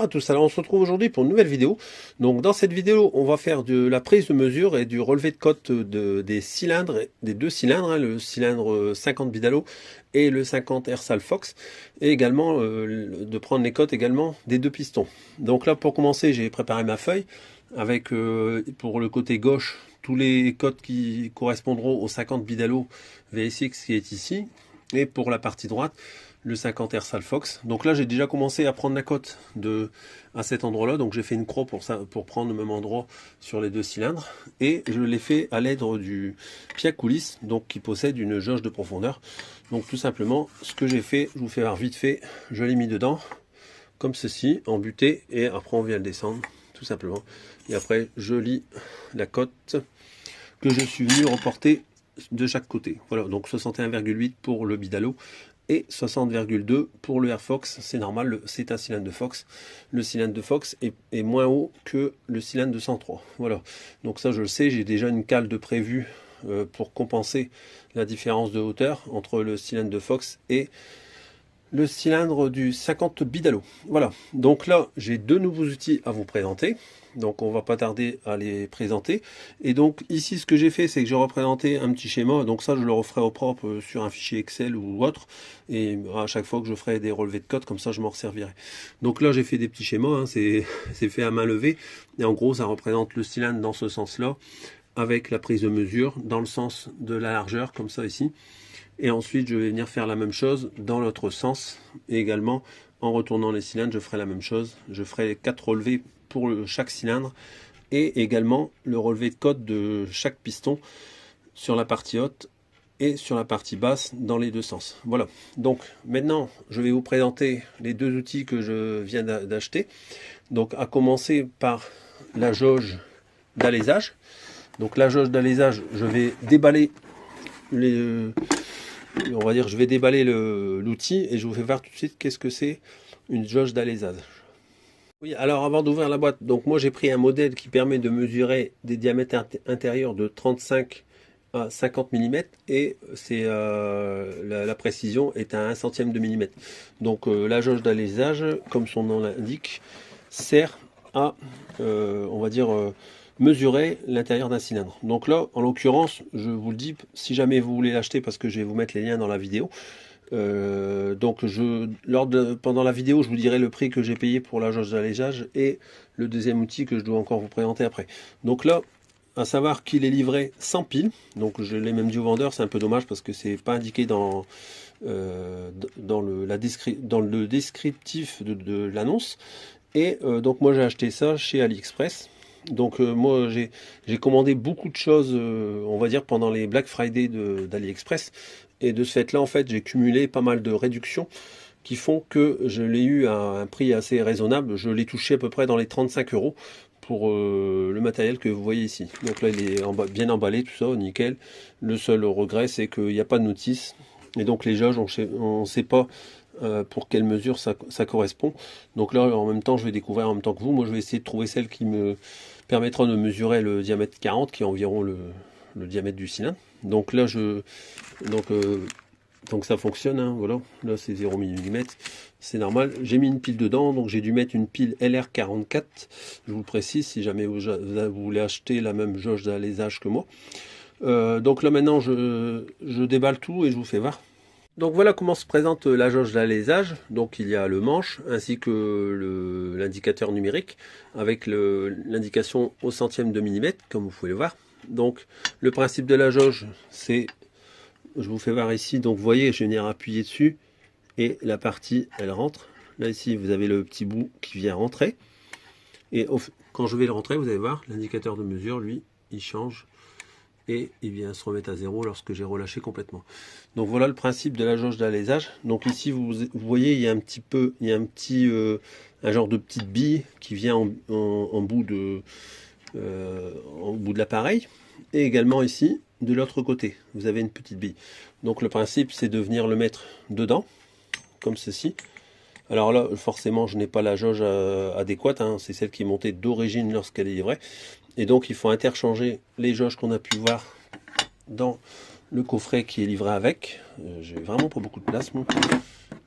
Bonjour à tous, alors on se retrouve aujourd'hui pour une nouvelle vidéo. Donc dans cette vidéo, on va faire de la prise de mesure et du relevé de cote des cylindres, des deux cylindres, hein, le cylindre 50 Bidalo et le 50 Ersal Fox, et également de prendre les cotes également des deux pistons. Donc là, pour commencer, j'ai préparé ma feuille avec pour le côté gauche tous les cotes qui correspondront au 50 Bidalo VSX qui est ici, et pour la partie droite le 50 Ersal Fox. Donc là j'ai déjà commencé à prendre la cote à cet endroit là, donc j'ai fait une croix pour prendre le même endroit sur les deux cylindres, et je l'ai fait à l'aide du pied à coulisse, donc qui possède une jauge de profondeur. Donc tout simplement ce que j'ai fait, je vous fais voir vite fait, je l'ai mis dedans comme ceci en butée, et après on vient le descendre tout simplement, et après je lis la cote que je suis venu reporter de chaque côté. Voilà, donc 61,8 pour le Bidalo et 60,2 pour le Air Fox. C'est normal, c'est un cylindre de Fox. Le cylindre de Fox est moins haut que le cylindre de 103. Voilà, donc ça je le sais, j'ai déjà une cale de prévu pour compenser la différence de hauteur entre le cylindre de Fox et le cylindre du 50 Bidalo. Voilà, donc là j'ai deux nouveaux outils à vous présenter, donc on va pas tarder à les présenter. Et donc ici ce que j'ai fait, c'est que j'ai représenté un petit schéma, donc ça je le referai au propre sur un fichier Excel ou autre, et à chaque fois que je ferai des relevés de cote, comme ça je m'en resservirai. Donc là j'ai fait des petits schémas, hein, c'est fait à main levée, et en gros ça représente le cylindre dans ce sens là, avec la prise de mesure dans le sens de la largeur, comme ça ici. Et ensuite je vais venir faire la même chose dans l'autre sens, et également en retournant les cylindres je ferai la même chose, je ferai 4 relevés pour chaque cylindre, et également le relevé de cote de chaque piston sur la partie haute et sur la partie basse dans les deux sens. Voilà, donc maintenant je vais vous présenter les deux outils que je viens d'acheter. Donc à commencer par la jauge d'alésage. Donc la jauge d'alésage, je vais déballer on va dire, je vais déballer l'outil et je vous fais voir tout de suite qu'est-ce que c'est une jauge d'alésage. Oui, alors avant d'ouvrir la boîte, donc moi j'ai pris un modèle qui permet de mesurer des diamètres intérieurs de 35 à 50 mm, et c'est la précision est à 1/100 de millimètre. Donc la jauge d'alésage, comme son nom l'indique, sert à on va dire mesurer l'intérieur d'un cylindre. Donc là, en l'occurrence, je vous le dis, si jamais vous voulez l'acheter, parce que je vais vous mettre les liens dans la vidéo, donc pendant la vidéo, je vous dirai le prix que j'ai payé pour la jauge d'alésage et le deuxième outil que je dois encore vous présenter après. Donc là, à savoir qu'il est livré sans pile, donc je l'ai même dit au vendeur, c'est un peu dommage parce que c'est pas indiqué dans le descriptif de l'annonce. Et donc moi j'ai acheté ça chez AliExpress. Donc moi j'ai commandé beaucoup de choses, on va dire, pendant les Black Friday d'AliExpress, et de ce fait là en fait j'ai cumulé pas mal de réductions qui font que je l'ai eu à un prix assez raisonnable. Je l'ai touché à peu près dans les 35 € pour le matériel que vous voyez ici. Donc là il est bien emballé, tout ça, nickel. Le seul regret c'est qu'il n'y a pas de notice, et donc les jauges on ne sait pas pour quelle mesure ça correspond. Donc là en même temps je vais découvrir en même temps que vous. Moi je vais essayer de trouver celle qui me permettra de mesurer le diamètre 40, qui est environ le diamètre du cylindre. Donc là donc ça fonctionne, hein, voilà, là c'est 0 mm, c'est normal. J'ai mis une pile dedans, donc j'ai dû mettre une pile LR44, je vous le précise si jamais vous voulez acheter la même jauge d'alésage que moi. Donc là maintenant je déballe tout et je vous fais voir. Donc voilà comment se présente la jauge d'alésage. Donc il y a le manche ainsi que l'indicateur numérique avec l'indication au centième de millimètre, comme vous pouvez le voir. Donc le principe de la jauge, c'est, je vous fais voir ici, donc vous voyez, je vais venir appuyer dessus et la partie elle rentre. Là ici vous avez le petit bout qui vient rentrer, et quand je vais le rentrer, vous allez voir l'indicateur de mesure, lui, il change et il vient se remettre à zéro lorsque j'ai relâché complètement. Donc voilà le principe de la jauge d'alésage. Donc ici vous voyez, il y a un genre de petite bille qui vient en bout de l'appareil, et également ici de l'autre côté vous avez une petite bille. Donc le principe c'est de venir le mettre dedans comme ceci. Alors là forcément je n'ai pas la jauge adéquate, hein, c'est celle qui est montée d'origine lorsqu'elle est livrée. Et donc il faut interchanger les jauges qu'on a pu voir dans le coffret qui est livré avec. J'ai vraiment pas beaucoup de place moi.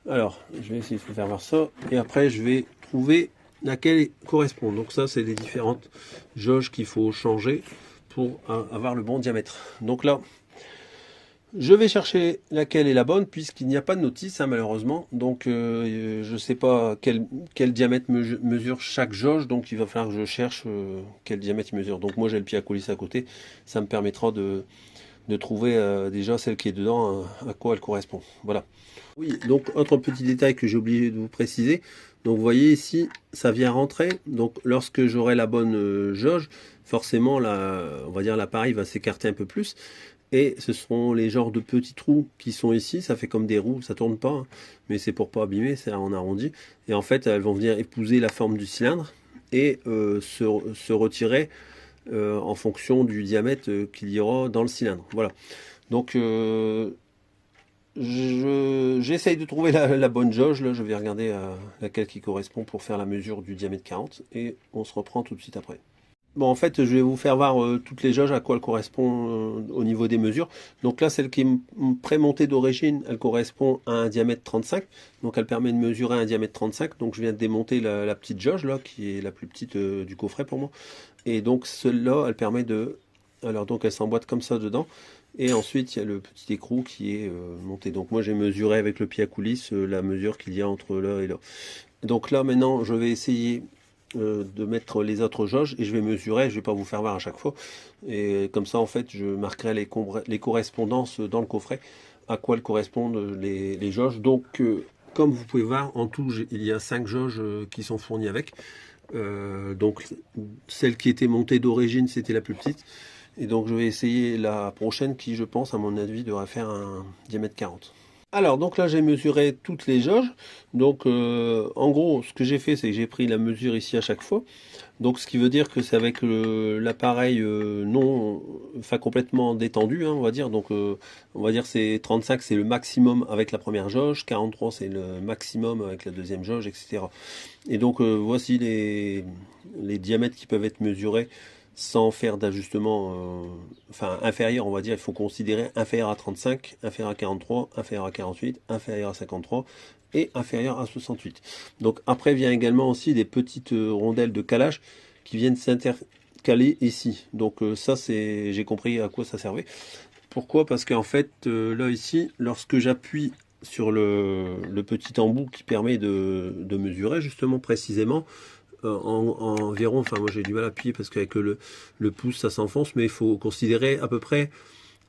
Alors je vais essayer de vous faire voir ça, et après je vais trouver laquelle correspond. Donc ça, c'est les différentes jauges qu'il faut changer pour avoir le bon diamètre. Donc là, je vais chercher laquelle est la bonne puisqu'il n'y a pas de notice hein, malheureusement. Donc je ne sais pas quel diamètre mesure chaque jauge. Donc il va falloir que je cherche quel diamètre il mesure. Donc moi j'ai le pied à coulisse à côté. Ça me permettra de trouver déjà celle qui est dedans, à quoi elle correspond. Voilà. Oui, donc autre petit détail que j'ai oublié de vous préciser. Donc vous voyez ici, ça vient rentrer. Donc lorsque j'aurai la bonne jauge, forcément on va dire l'appareil va s'écarter un peu plus. Et ce seront les genres de petits trous qui sont ici, ça fait comme des roues, ça tourne pas, hein, mais c'est pour pas abîmer, c'est en arrondi. Et en fait, elles vont venir épouser la forme du cylindre et se retirer en fonction du diamètre qu'il y aura dans le cylindre. Voilà. Donc j'essaye de trouver la bonne jauge. Là, je vais regarder laquelle qui correspond pour faire la mesure du diamètre 40 et on se reprend tout de suite après. Bon, en fait, je vais vous faire voir toutes les jauges à quoi elles correspondent au niveau des mesures. Donc là, celle qui est pré-montée d'origine, elle correspond à un diamètre 35. Donc elle permet de mesurer un diamètre 35. Donc je viens de démonter la petite jauge là, qui est la plus petite du coffret pour moi. Et donc celle-là, elle permet de... Alors donc elle s'emboîte comme ça dedans. Et ensuite, il y a le petit écrou qui est monté. Donc moi, j'ai mesuré avec le pied à coulisse la mesure qu'il y a entre là et là. Donc là, maintenant, je vais essayer de mettre les autres jauges et je vais mesurer, je vais pas vous faire voir à chaque fois et comme ça en fait je marquerai les correspondances dans le coffret à quoi elles correspondent les jauges. Donc comme vous pouvez voir en tout il y a 5 jauges qui sont fournies avec donc celle qui était montée d'origine c'était la plus petite et donc je vais essayer la prochaine qui je pense à mon avis devrait faire un diamètre 40. Alors, donc là, j'ai mesuré toutes les jauges. Donc, en gros, ce que j'ai fait, c'est que j'ai pris la mesure ici à chaque fois. Donc, ce qui veut dire que c'est avec l'appareil non, enfin complètement détendu, hein, on va dire. Donc, on va dire c'est 35, c'est le maximum avec la première jauge. 43, c'est le maximum avec la deuxième jauge, etc. Et donc, voici les diamètres qui peuvent être mesurés sans faire d'ajustement enfin inférieur, on va dire, il faut considérer inférieur à 35, inférieur à 43, inférieur à 48, inférieur à 53 et inférieur à 68. Donc après vient également aussi des petites rondelles de calage qui viennent s'intercaler ici. Donc ça c'est, j'ai compris à quoi ça servait. Pourquoi? Parce qu'en fait là ici, lorsque j'appuie sur le petit embout qui permet de mesurer justement précisément, environ, enfin moi j'ai du mal à appuyer parce qu'avec le pouce ça s'enfonce, mais il faut considérer à peu près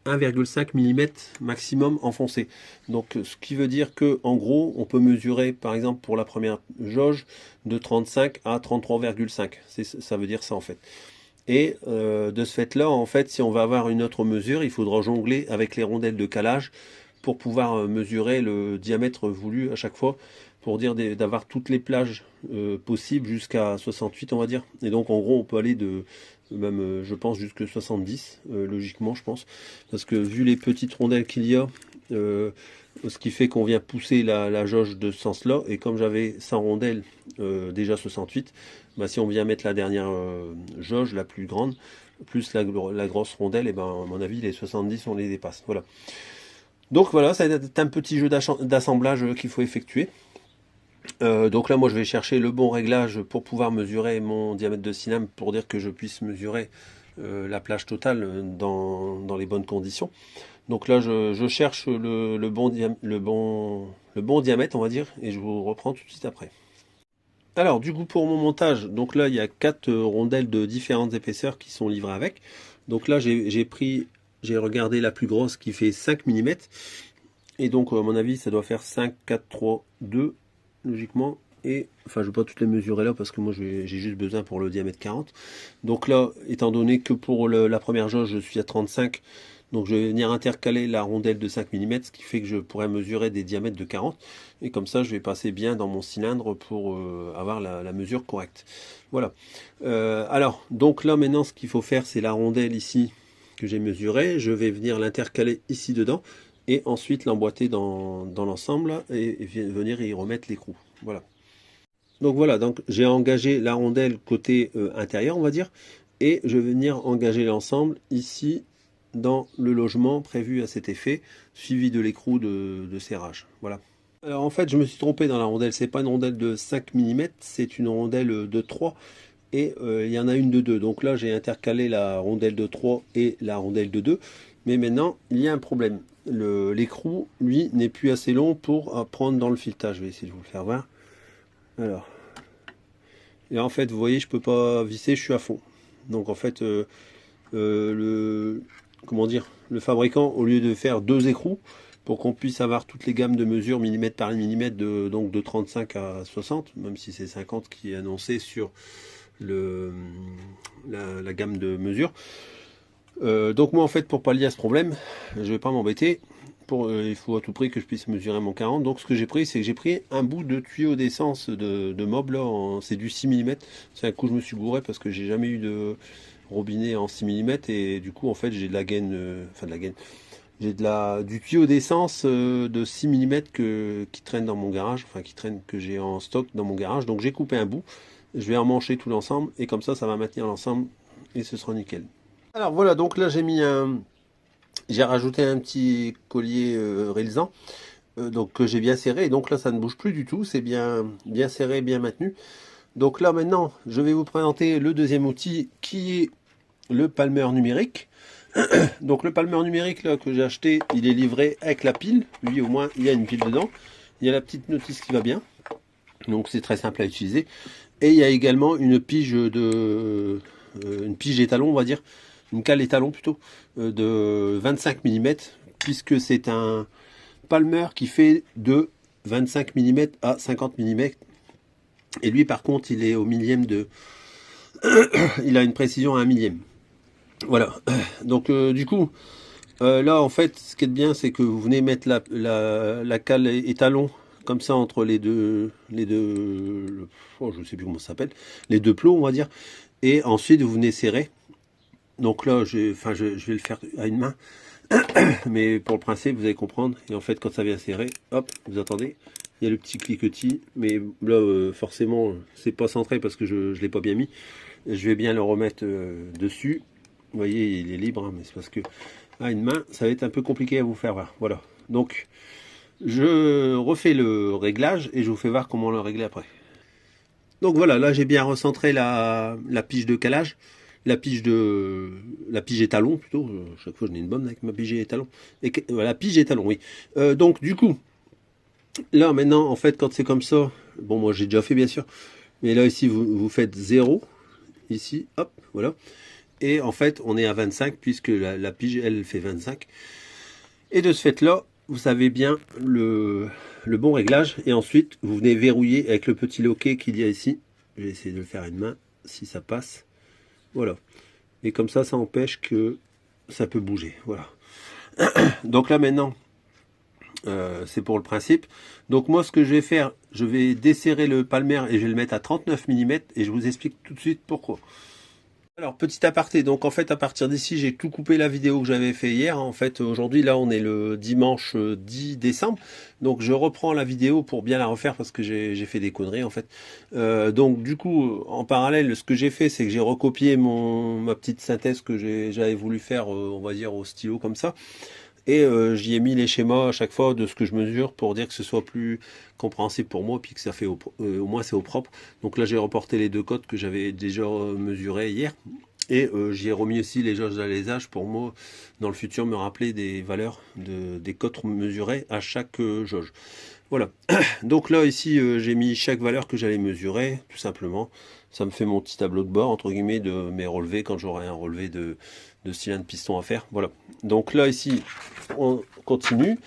1,5 mm maximum enfoncé. Donc ce qui veut dire que en gros on peut mesurer par exemple pour la première jauge de 35 à 33,5. Ça veut dire ça en fait. Et de ce fait là en fait si on va avoir une autre mesure il faudra jongler avec les rondelles de calage pour pouvoir mesurer le diamètre voulu à chaque fois, pour dire d'avoir toutes les plages possibles jusqu'à 68 on va dire. Et donc en gros on peut aller de même je pense jusque 70 logiquement je pense, parce que vu les petites rondelles qu'il y a, ce qui fait qu'on vient pousser la jauge de ce sens là, et comme j'avais 100 rondelles déjà 68, bah, si on vient mettre la dernière jauge la plus grande plus la grosse rondelle, et ben à mon avis les 70 on les dépasse. Voilà. Donc voilà, ça va être un petit jeu d'assemblage qu'il faut effectuer. Donc là moi je vais chercher le bon réglage pour pouvoir mesurer mon diamètre de cylindre, pour dire que je puisse mesurer la plage totale dans les bonnes conditions. Donc là je cherche le bon diamètre on va dire, et je vous reprends tout de suite après. Alors du coup pour mon montage, donc là il y a 4 rondelles de différentes épaisseurs qui sont livrées avec. Donc là j'ai regardé la plus grosse qui fait 5 mm. Et donc à mon avis ça doit faire 5, 4, 3, 2 logiquement. Et enfin je ne vais pas toutes les mesurer là parce que moi j'ai juste besoin pour le diamètre 40. Donc là étant donné que pour la première jauge je suis à 35, donc je vais venir intercaler la rondelle de 5 mm, ce qui fait que je pourrais mesurer des diamètres de 40. Et comme ça je vais passer bien dans mon cylindre pour avoir la mesure correcte. Voilà. Alors donc là maintenant ce qu'il faut faire, c'est la rondelle ici que j'ai mesurée. Je vais venir l'intercaler ici dedans et ensuite l'emboîter dans l'ensemble et venir y remettre l'écrou. Voilà. Donc voilà, donc j'ai engagé la rondelle côté intérieur on va dire, et je vais venir engager l'ensemble ici dans le logement prévu à cet effet, suivi de l'écrou de serrage. Voilà. Alors en fait, je me suis trompé dans la rondelle. C'est pas une rondelle de 5 mm, c'est une rondelle de 3. Et il y en a une de 2. Donc là, j'ai intercalé la rondelle de 3 et la rondelle de 2. Mais maintenant, il y a un problème. L'écrou, lui, n'est plus assez long pour prendre dans le filetage. Je vais essayer de vous le faire voir. Alors. Et en fait, vous voyez, je peux pas visser, je suis à fond. Donc en fait, comment dire, le fabricant, au lieu de faire 2 écrous, pour qu'on puisse avoir toutes les gammes de mesure millimètre par millimètre, donc de 35 à 60, même si c'est 50 qui est annoncé sur la gamme de mesure. Donc moi en fait, pour pallier à ce problème, je vais pas m'embêter. Il faut à tout prix que je puisse mesurer mon 40. Donc ce que j'ai pris, c'est que j'ai pris un bout de tuyau d'essence de Mob, là, c'est du 6 mm. C'est un coup je me suis gouré parce que j'ai jamais eu de robinet en 6 mm, et du coup en fait j'ai de la gaine, enfin de la gaine. J'ai du tuyau d'essence de 6 mm qui traîne dans mon garage, enfin que j'ai en stock dans mon garage. Donc j'ai coupé un bout, je vais emmancher tout l'ensemble et comme ça va maintenir l'ensemble et ce sera nickel. Alors voilà, donc là j'ai rajouté un petit collier réalisant, donc que j'ai bien serré, et donc là ça ne bouge plus du tout, c'est bien serré, bien maintenu. Donc là maintenant, je vais vous présenter le deuxième outil qui est le palmeur numérique. Donc le palmeur numérique là que j'ai acheté, il est livré avec la pile. Lui au moins il y a une pile dedans. Il y a la petite notice qui va bien. Donc c'est très simple à utiliser. Et il y a également une pige une pige étalon, on va dire, une cale étalon plutôt, de 25 mm, puisque c'est un palmeur qui fait de 25 mm à 50 mm. Et lui par contre il est au millième de... il a une précision à 1 millième. Voilà, donc du coup, là en fait, ce qui est bien, c'est que vous venez mettre la cale étalon comme ça entre les deux, oh, je sais plus comment ça s'appelle, les deux plots, on va dire, et ensuite vous venez serrer. Donc là, je vais le faire à une main, mais pour le principe, vous allez comprendre. Et en fait, quand ça vient serrer, hop, vous attendez, il y a le petit cliquetis, mais là, forcément, c'est pas centré parce que je l'ai pas bien mis. Je vais bien le remettre dessus. Vous voyez, il est libre, hein, mais c'est parce que à une main, ça va être un peu compliqué à vous faire voir. Voilà. Donc, je refais le réglage et je vous fais voir comment le régler après. Donc voilà, là j'ai bien recentré la pige de calage, la pige étalon plutôt. Chaque fois je n'ai une bonne avec ma pige étalon. Et la pige étalon, oui. Donc du coup, là maintenant, en fait, quand c'est comme ça, bon moi j'ai déjà fait bien sûr, mais là ici vous faites 0, ici, hop, voilà. Et en fait, on est à 25 puisque la pige, elle fait 25. Et de ce fait-là, vous savez bien le bon réglage. Et ensuite, vous venez verrouiller avec le petit loquet qu'il y a ici. Je vais essayer de le faire à une main, si ça passe. Voilà. Et comme ça empêche que ça peut bouger. Voilà. Donc là, maintenant, c'est pour le principe. Donc moi, ce que je vais faire, je vais desserrer le palmer et je vais le mettre à 39 mm. Et je vous explique tout de suite pourquoi. Alors, petit aparté, donc en fait à partir d'ici j'ai tout coupé la vidéo que j'avais fait hier. En fait aujourd'hui là on est le dimanche 10 décembre, donc je reprends la vidéo pour bien la refaire parce que j'ai fait des conneries en fait. Donc du coup en parallèle ce que j'ai fait c'est que j'ai recopié ma petite synthèse que j'avais voulu faire on va dire au stylo comme ça. Et j'y ai mis les schémas à chaque fois de ce que je mesure pour dire que ce soit plus compréhensible pour moi, puis que ça fait au moins c'est au propre. Donc là j'ai reporté les deux cotes que j'avais déjà mesurées hier. Et j'y ai remis aussi les jauges d'alésage pour moi, dans le futur, me rappeler des valeurs des cotes mesurées à chaque jauge. Voilà. Donc là ici j'ai mis chaque valeur que j'allais mesurer, tout simplement. Ça me fait mon petit tableau de bord, entre guillemets, de mes relevés quand j'aurai un relevé de cylindre piston à faire. Voilà. Donc là ici on continue.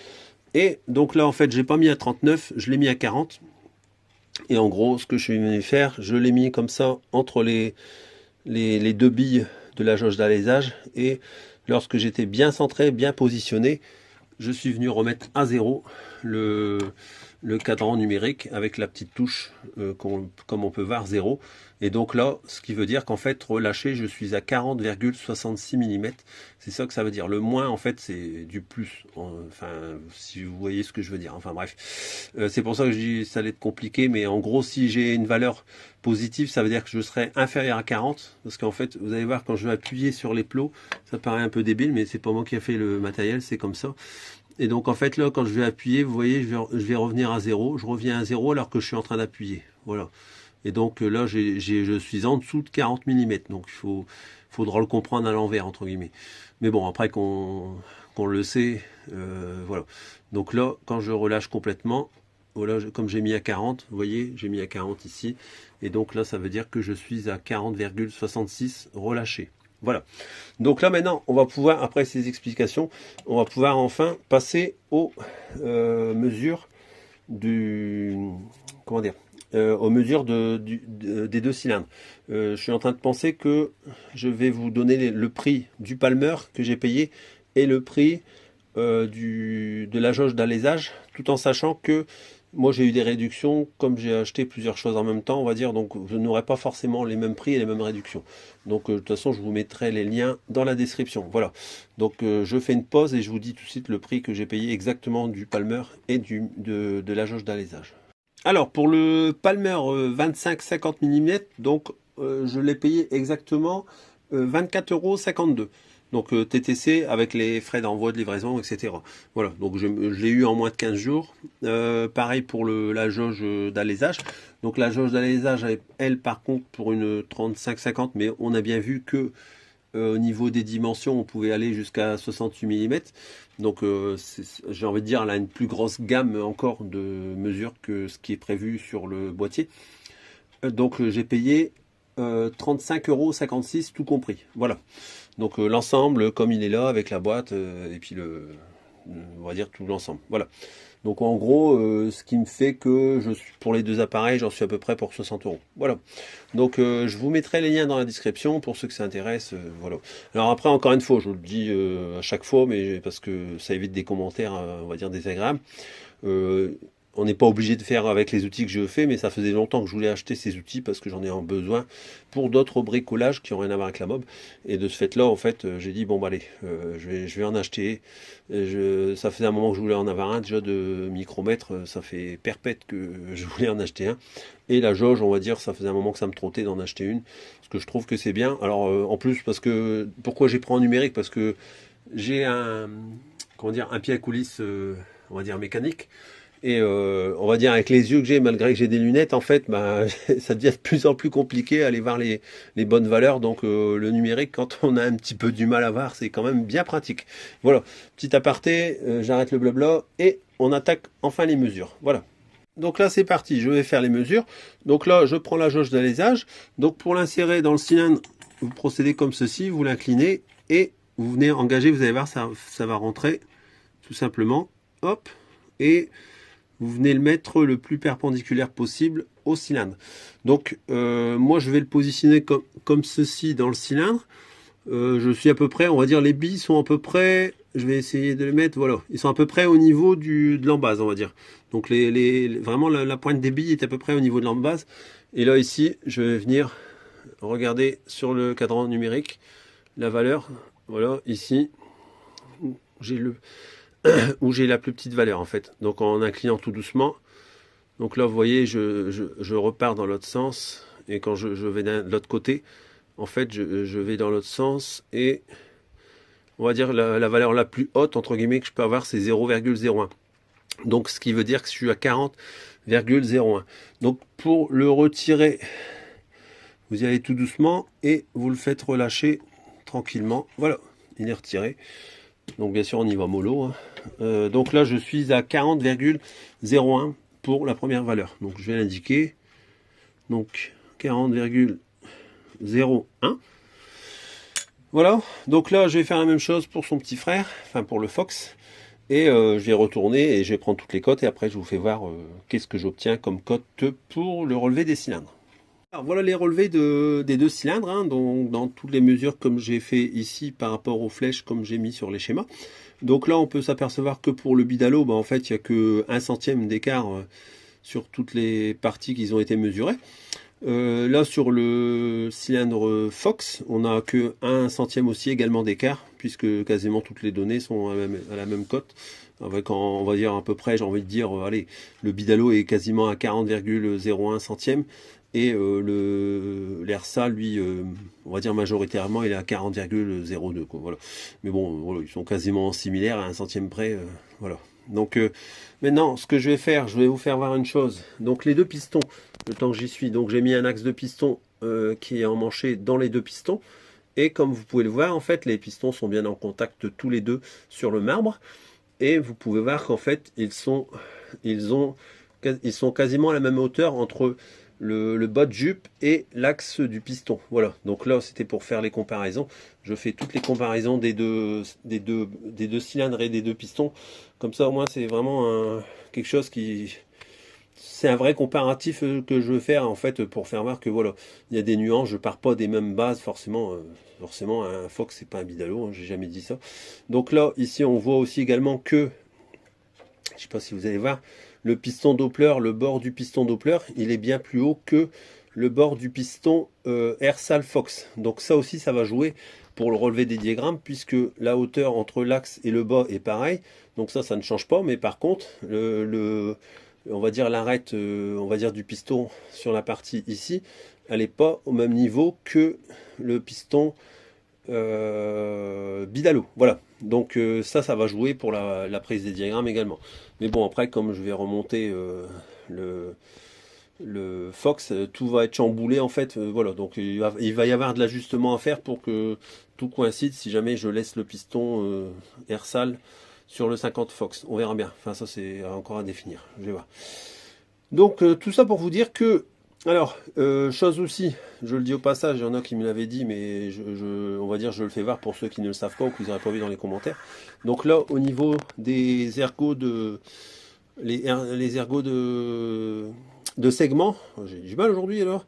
Et donc là en fait j'ai pas mis à 39, je l'ai mis à 40. Et en gros ce que je suis venu faire, je l'ai mis comme ça entre les deux billes de la jauge d'alésage. Et lorsque j'étais bien centré, bien positionné, je suis venu remettre à 0 le cadran numérique avec la petite touche comme on peut voir 0. Et donc là ce qui veut dire qu'en fait relâché je suis à 40,66 mm. C'est ça que ça veut dire. Le moins en fait c'est du plus, enfin si vous voyez ce que je veux dire, enfin bref, c'est pour ça que je dis ça allait être compliqué, mais en gros si j'ai une valeur positive ça veut dire que je serai inférieur à 40, parce qu'en fait vous allez voir quand je vais appuyer sur les plots ça paraît un peu débile, mais c'est pas moi qui a fait le matériel, c'est comme ça. Et donc en fait là, quand je vais appuyer, vous voyez, je vais revenir à 0. Je reviens à 0 alors que je suis en train d'appuyer. Voilà. Et donc là, je suis en dessous de 40 mm. Donc faudra le comprendre à l'envers, entre guillemets. Mais bon, après qu'on le sait, voilà. Donc là, quand je relâche complètement, voilà, comme j'ai mis à 40, vous voyez, j'ai mis à 40 ici. Et donc là, ça veut dire que je suis à 40,66 relâché. Voilà. Donc là maintenant, on va pouvoir, après ces explications, on va pouvoir enfin passer aux mesures du, comment dire, aux mesures des deux cylindres. Je suis en train de penser que je vais vous donner le prix du Palmer que j'ai payé et le prix de la jauge d'alésage, tout en sachant que moi j'ai eu des réductions, comme j'ai acheté plusieurs choses en même temps, on va dire, donc je n'aurai pas forcément les mêmes prix et les mêmes réductions. Donc de toute façon je vous mettrai les liens dans la description. Voilà, donc je fais une pause et je vous dis tout de suite le prix que j'ai payé exactement du Palmer et de la jauge d'alésage. Alors pour le Palmer 25-50 mm, donc je l'ai payé exactement 24,52 €. Donc TTC avec les frais d'envoi, de livraison, etc. Voilà, donc je l'ai eu en moins de 15 jours. Pareil pour la jauge d'alésage. Donc la jauge d'alésage, elle par contre pour une 35-50, mais on a bien vu que au niveau des dimensions, on pouvait aller jusqu'à 68 mm. Donc j'ai envie de dire, elle a une plus grosse gamme encore de mesures que ce qui est prévu sur le boîtier. Donc j'ai payé 35,56 € tout compris. Voilà. Donc l'ensemble comme il est là avec la boîte et puis on va dire tout l'ensemble. Voilà. Donc en gros, ce qui me fait que pour les deux appareils, j'en suis à peu près pour 60 €. Voilà. Donc je vous mettrai les liens dans la description pour ceux que ça intéresse. Voilà. Alors après, encore une fois, je vous le dis à chaque fois, mais parce que ça évite des commentaires, on va dire désagréables. On n'est pas obligé de faire avec les outils que je fais, mais ça faisait longtemps que je voulais acheter ces outils parce que j'en ai besoin pour d'autres bricolages qui n'ont rien à voir avec la mob. Et de ce fait-là, en fait, j'ai dit, bon, bah allez, je vais en acheter. Ça faisait un moment que je voulais en avoir un déjà de micromètre. Ça fait perpète que je voulais en acheter un. Et la jauge, on va dire, ça faisait un moment que ça me trottait d'en acheter une. Parce que je trouve que c'est bien. Alors, en plus, pourquoi j'ai pris en numérique? Parce que j'ai comment dire, un pied à coulisses, on va dire, mécanique. Et on va dire avec les yeux que j'ai, malgré que j'ai des lunettes, en fait, bah, ça devient de plus en plus compliqué à aller voir les bonnes valeurs. Donc le numérique, quand on a un petit peu du mal à voir, c'est quand même bien pratique. Voilà, petit aparté, j'arrête le blabla et on attaque enfin les mesures. Voilà. Donc là c'est parti, je vais faire les mesures. Donc là je prends la jauge d'alésage. Donc pour l'insérer dans le cylindre, vous procédez comme ceci, vous l'inclinez et vous venez engager, vous allez voir, ça va rentrer tout simplement. Hop, et vous venez le mettre le plus perpendiculaire possible au cylindre. Donc moi je vais le positionner comme ceci dans le cylindre. Je suis à peu près, on va dire les billes sont à peu près, je vais essayer de les mettre, voilà, ils sont à peu près au niveau de l'embase, on va dire. Donc vraiment la pointe des billes est à peu près au niveau de l'embase. Et là ici, je vais venir regarder sur le cadran numérique la valeur. Voilà, ici, où j'ai la plus petite valeur en fait. Donc en inclinant tout doucement. Donc là vous voyez je repars dans l'autre sens. Et quand je vais de l'autre côté, en fait je vais dans l'autre sens. Et on va dire la valeur la plus haute entre guillemets que je peux avoir c'est 0,01. Donc ce qui veut dire que je suis à 40,01. Donc pour le retirer, vous y allez tout doucement. Et vous le faites relâcher tranquillement. Voilà, il est retiré. Donc bien sûr on y va mollo, hein. Donc là je suis à 40,01 pour la première valeur. Donc je vais l'indiquer. Donc 40,01. Voilà. Donc là je vais faire la même chose pour son petit frère, enfin pour le Fox. Et je vais retourner et je vais prendre toutes les cotes et après je vous fais voir qu'est-ce que j'obtiens comme cote pour le relevé des cylindres. Alors voilà les relevés des deux cylindres, hein, donc dans toutes les mesures comme j'ai fait ici par rapport aux flèches comme j'ai mis sur les schémas. Donc là on peut s'apercevoir que pour le bidalo, bah, en fait il n'y a que 1 centième d'écart sur toutes les parties qui ont été mesurées. Là sur le cylindre Fox, on n'a que 1 centième aussi également d'écart, puisque quasiment toutes les données sont à la même cote. Avec on va dire à peu près, j'ai envie de dire, allez, le bidalo est quasiment à 40,01 centièmes. Et l'air sale, lui, on va dire majoritairement, il est à 40,02, quoi, voilà. Mais bon, voilà, ils sont quasiment similaires à un centième près, voilà. Donc maintenant, ce que je vais faire, je vais vous faire voir une chose. Donc les deux pistons, le temps que j'y suis, donc j'ai mis un axe de piston qui est emmanché dans les deux pistons. Et comme vous pouvez le voir, en fait, les pistons sont bien en contact tous les deux sur le marbre. Et vous pouvez voir qu'en fait, ils sont quasiment à la même hauteur entre le bas de jupe et l'axe du piston. Voilà, donc là c'était pour faire les comparaisons. Je fais toutes les comparaisons des deux cylindres et des deux pistons. Comme ça au moins c'est vraiment quelque chose qui... C'est un vrai comparatif que je veux faire en fait pour faire voir que voilà, il y a des nuances, je pars pas des mêmes bases forcément. Forcément un Fox c'est pas un Bidalo, hein, j'ai jamais dit ça. Donc là ici on voit aussi également que, je sais pas si vous allez voir, le piston Doppler, le bord du piston Doppler, il est bien plus haut que le bord du piston Ersal Fox. Donc ça aussi, ça va jouer pour le relevé des diagrammes, puisque la hauteur entre l'axe et le bas est pareil. Donc ça ne change pas. Mais par contre, on va dire l'arête, on va dire du piston sur la partie ici, elle n'est pas au même niveau que le piston Bidalo. Voilà. Donc ça va jouer pour la prise des diagrammes également. Mais bon, après, comme je vais remonter le Fox, tout va être chamboulé en fait. Voilà, donc il va y avoir de l'ajustement à faire pour que tout coïncide si jamais je laisse le piston air sale sur le 50 Fox. On verra bien. Enfin, ça c'est encore à définir. Je vais voir. Donc tout ça pour vous dire que, alors, chose aussi, je le dis au passage, il y en a qui me l'avaient dit, mais on va dire je le fais voir pour ceux qui ne le savent pas ou qui n'auraient pas vu dans les commentaires. Donc là, au niveau des ergots les ergots de segment, j'ai du mal aujourd'hui alors,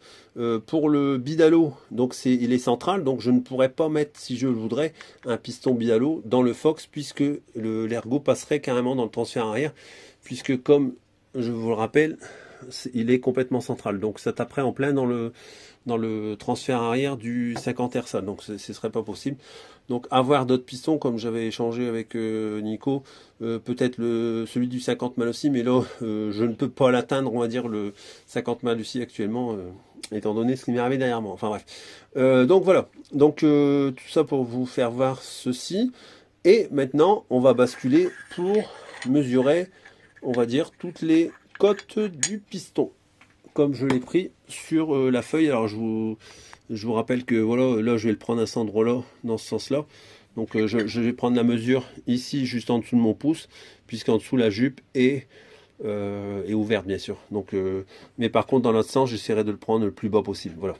pour le Bidalo, donc il est central, donc je ne pourrais pas mettre, si je le voudrais, un piston Bidalo dans le Fox, puisque l'ergot passerait carrément dans le transfert arrière, puisque comme je vous le rappelle, il est complètement central, donc ça taperait en plein dans le transfert arrière du 50 Ersal, donc ce serait pas possible. Donc avoir d'autres pistons, comme j'avais échangé avec Nico, peut-être celui du 50 mal aussi, mais là je ne peux pas l'atteindre, on va dire le 50 mal aussi actuellement, étant donné ce qui m'est arrivé derrière moi. Enfin bref. Donc voilà, donc tout ça pour vous faire voir ceci. Et maintenant on va basculer pour mesurer, on va dire, toutes les côtes du piston, comme je l'ai pris sur la feuille. Alors je vous rappelle que voilà, là je vais le prendre à cet endroit-là, dans ce sens-là. Donc je vais prendre la mesure ici, juste en dessous de mon pouce, puisqu'en dessous la jupe est ouverte bien sûr. Donc, mais par contre dans l'autre sens, j'essaierai de le prendre le plus bas possible. Voilà.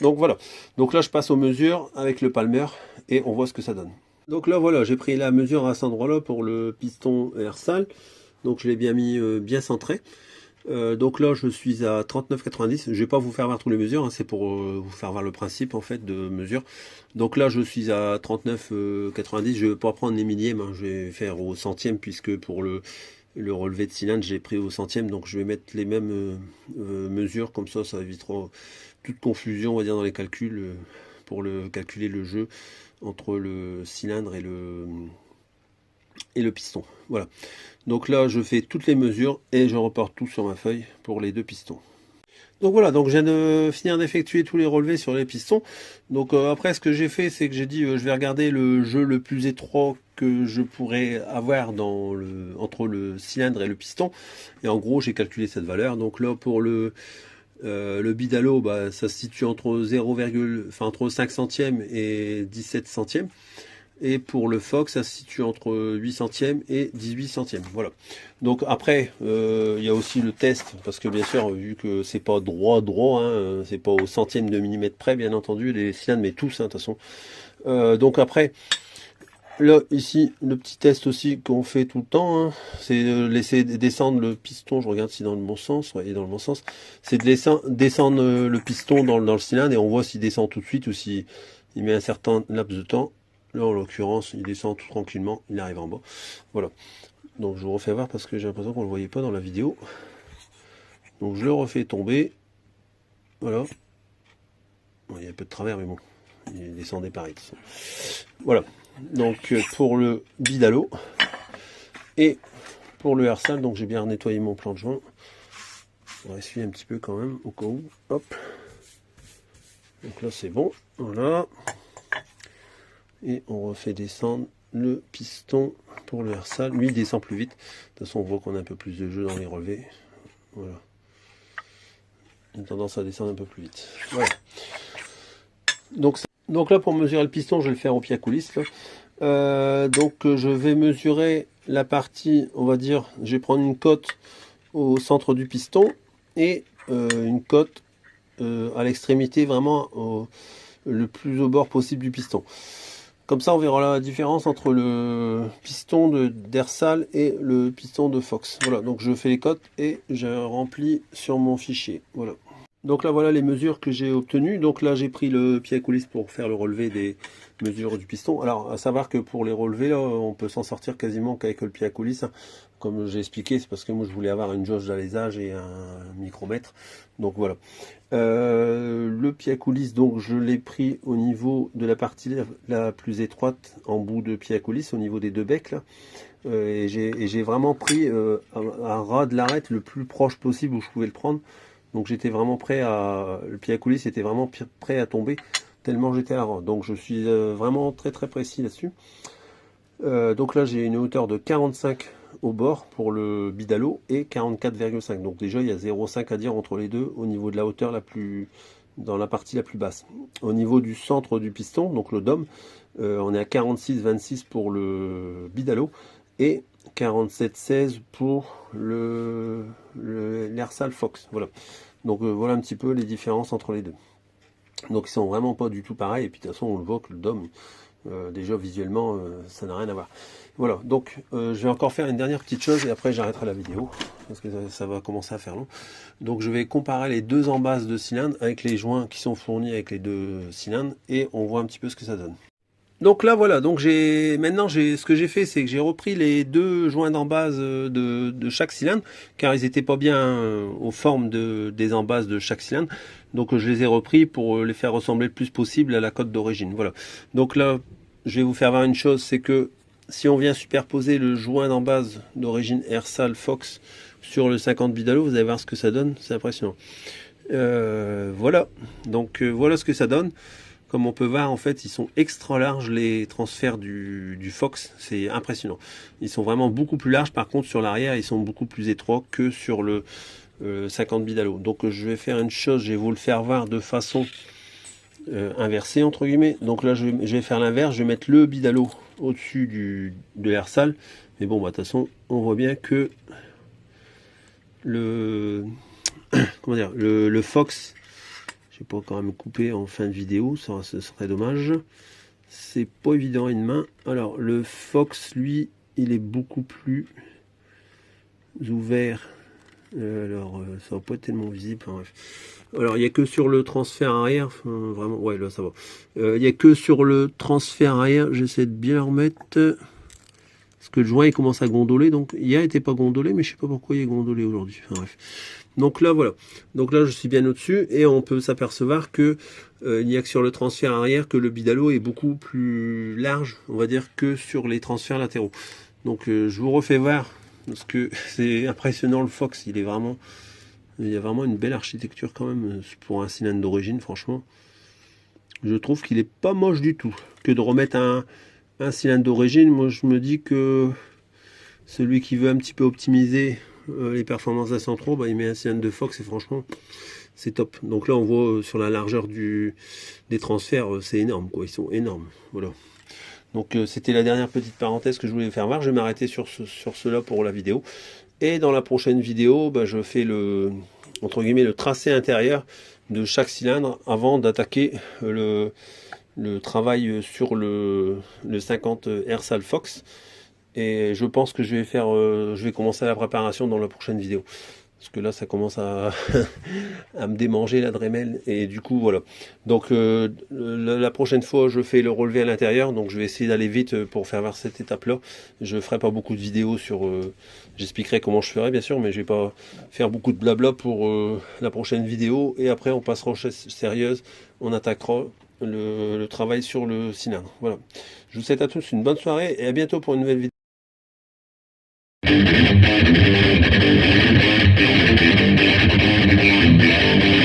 Donc voilà. Donc là je passe aux mesures avec le palmer et on voit ce que ça donne. Donc là voilà, j'ai pris la mesure à cet endroit-là pour le piston Ersal. Donc je l'ai bien mis bien centré. Donc là je suis à 39,90. Je vais pas vous faire voir tous les mesures, hein, c'est pour vous faire voir le principe en fait de mesure. Donc là je suis à 39,90. Je vais pas prendre les millièmes, hein, je vais faire au centième, puisque pour le relevé de cylindre j'ai pris au centième, donc je vais mettre les mêmes mesures, comme ça évitera toute confusion on va dire dans les calculs pour calculer le jeu entre le cylindre et le piston. Voilà. Donc là, je fais toutes les mesures et je reporte tout sur ma feuille pour les deux pistons. Donc voilà, donc je viens de finir d'effectuer tous les relevés sur les pistons. Donc après, ce que j'ai fait, c'est que j'ai dit, je vais regarder le jeu le plus étroit que je pourrais avoir entre le cylindre et le piston. Et en gros, j'ai calculé cette valeur. Donc là, pour le Bidalo, bah, ça se situe entre entre 5 centièmes et 17 centièmes. Et pour le Fox, ça se situe entre 8 centièmes et 18 centièmes. Voilà. Donc après, il y a aussi le test, parce que bien sûr, vu que c'est pas droit, hein, c'est pas au centième de millimètre près, bien entendu, les cylindres, mais tous, hein, de toute façon. Donc après, là, ici, le petit test aussi qu'on fait tout le temps, hein, c'est de laisser descendre le piston. Je regarde si dans le bon sens, ouais, il est dans le bon sens. C'est de descendre le piston dans le cylindre, et on voit s'il descend tout de suite ou s'il met un certain laps de temps. Là, en l'occurrence, il descend tout tranquillement, il arrive en bas. Voilà. Donc, je vous refais voir parce que j'ai l'impression qu'on ne le voyait pas dans la vidéo. Donc, je le refais tomber. Voilà. Bon, il y a un peu de travers, mais bon, il descendait pareil. Voilà. Donc, pour le Bidalo et pour le Ersal, donc j'ai bien nettoyé mon plan de joint. On va essuyer un petit peu quand même au cas où. Hop. Donc là c'est bon. Voilà. Et on refait descendre le piston pour le Ersal. Lui il descend plus vite. De toute façon on voit qu'on a un peu plus de jeu dans les relevés. Voilà. Il a tendance à descendre un peu plus vite. Voilà. Donc là pour mesurer le piston, je vais le faire au pied à coulisse. Donc je vais mesurer la partie, on va dire, je vais prendre une cote au centre du piston et une cote à l'extrémité, vraiment le plus au bord possible du piston. Comme ça on verra la différence entre le piston d'Ersal et le piston de Fox. Voilà, donc je fais les cotes et je remplis sur mon fichier. Voilà. Donc là voilà les mesures que j'ai obtenues. Donc là j'ai pris le pied à coulisse pour faire le relevé des mesures du piston. Alors à savoir que pour les relevés là, on peut s'en sortir quasiment qu'avec le pied à coulisse. Comme j'ai expliqué, c'est parce que moi je voulais avoir une jauge d'alésage et un micromètre. Donc voilà. Le pied à coulisse, donc je l'ai pris au niveau de la partie la plus étroite en bout de pied à coulisse, au niveau des deux becs là. Et j'ai vraiment pris un ras de l'arête le plus proche possible où je pouvais le prendre. Donc j'étais vraiment prêt à... Le pied à coulisse était vraiment prêt à tomber, tellement j'étais à ras. Donc je suis vraiment très précis là-dessus. Donc là j'ai une hauteur de 45 au bord pour le bidalo et 44,5. Donc déjà il y a 0,5 à dire entre les deux au niveau de la hauteur dans la partie la plus basse. Au niveau du centre du piston, donc le dôme, on est à 46,26 pour le bidalo et 47,16 pour l'Ersal Fox. Voilà. Donc voilà un petit peu les différences entre les deux. Donc ils sont vraiment pas du tout pareils. Et puis de toute façon on le voit que le dôme, déjà visuellement, ça n'a rien à voir. Voilà, donc je vais encore faire une dernière petite chose et après j'arrêterai la vidéo parce que ça va commencer à faire long. Donc je vais comparer les deux embases de cylindre avec les joints qui sont fournis avec les deux cylindres et on voit un petit peu ce que ça donne. Donc là voilà, donc ce que j'ai fait, c'est que j'ai repris les deux joints d'embase de chaque cylindre, car ils étaient pas bien aux formes des embases de chaque cylindre. Donc je les ai repris pour les faire ressembler le plus possible à la cote d'origine. Voilà. Donc là, je vais vous faire voir une chose, c'est que si on vient superposer le joint d'embase d'origine Ersal Fox sur le 50 Bidalo, vous allez voir ce que ça donne, c'est impressionnant. Voilà, donc voilà ce que ça donne. Comme on peut voir, en fait, ils sont extra larges les transferts du Fox, c'est impressionnant. Ils sont vraiment beaucoup plus larges, par contre sur l'arrière, ils sont beaucoup plus étroits que sur le 50 Bidalo. Donc je vais faire une chose, je vais vous le faire voir de façon inversée, entre guillemets. Donc là, je vais faire l'inverse, je vais mettre le Bidalo au-dessus de l'Ersal. Mais bon, bah, de toute façon, on voit bien que comment dire, le Fox... Je vais pas quand même couper en fin de vidéo, ça ce serait dommage. C'est pas évident à une main. Alors le Fox, lui, il est beaucoup plus ouvert. Ça va pas être tellement visible. Enfin, bref. Alors il n'y a que sur le transfert arrière, vraiment, ouais là ça va. Il n'y a que sur le transfert arrière, j'essaie de bien le remettre. Parce que le joint il commence à gondoler, donc hier il n'était pas gondolé, mais je sais pas pourquoi il est gondolé aujourd'hui. Enfin, bref. Donc là voilà, donc là je suis bien au-dessus et on peut s'apercevoir que il n'y a que sur le transfert arrière que le bidalo est beaucoup plus large, on va dire, que sur les transferts latéraux. Donc je vous refais voir parce que c'est impressionnant le Fox, il y a vraiment une belle architecture quand même pour un cylindre d'origine, franchement. Je trouve qu'il est pas moche du tout. Que de remettre un cylindre d'origine, moi je me dis que celui qui veut un petit peu optimiser les performances d'un Centro, bah, il met un cylindre de Fox et franchement c'est top. Donc là on voit sur la largeur des transferts, c'est énorme quoi, ils sont énormes. Voilà. Donc c'était la dernière petite parenthèse que je voulais faire voir. Je vais m'arrêter sur cela pour la vidéo. Et dans la prochaine vidéo, bah, je fais entre guillemets le tracé intérieur de chaque cylindre avant d'attaquer le travail sur le 50 Ersal Fox. Et je pense que je vais commencer la préparation dans la prochaine vidéo. Parce que là, ça commence à me démanger la Dremel. Et du coup, voilà. Donc, la prochaine fois, je fais le relevé à l'intérieur. Donc, je vais essayer d'aller vite pour faire voir cette étape-là. Je ferai pas beaucoup de vidéos sur... J'expliquerai comment je ferai, bien sûr. Mais je vais pas faire beaucoup de blabla pour la prochaine vidéo. Et après, on passera aux choses sérieuses. On attaquera le travail sur le cylindre. Voilà. Je vous souhaite à tous une bonne soirée. Et à bientôt pour une nouvelle vidéo.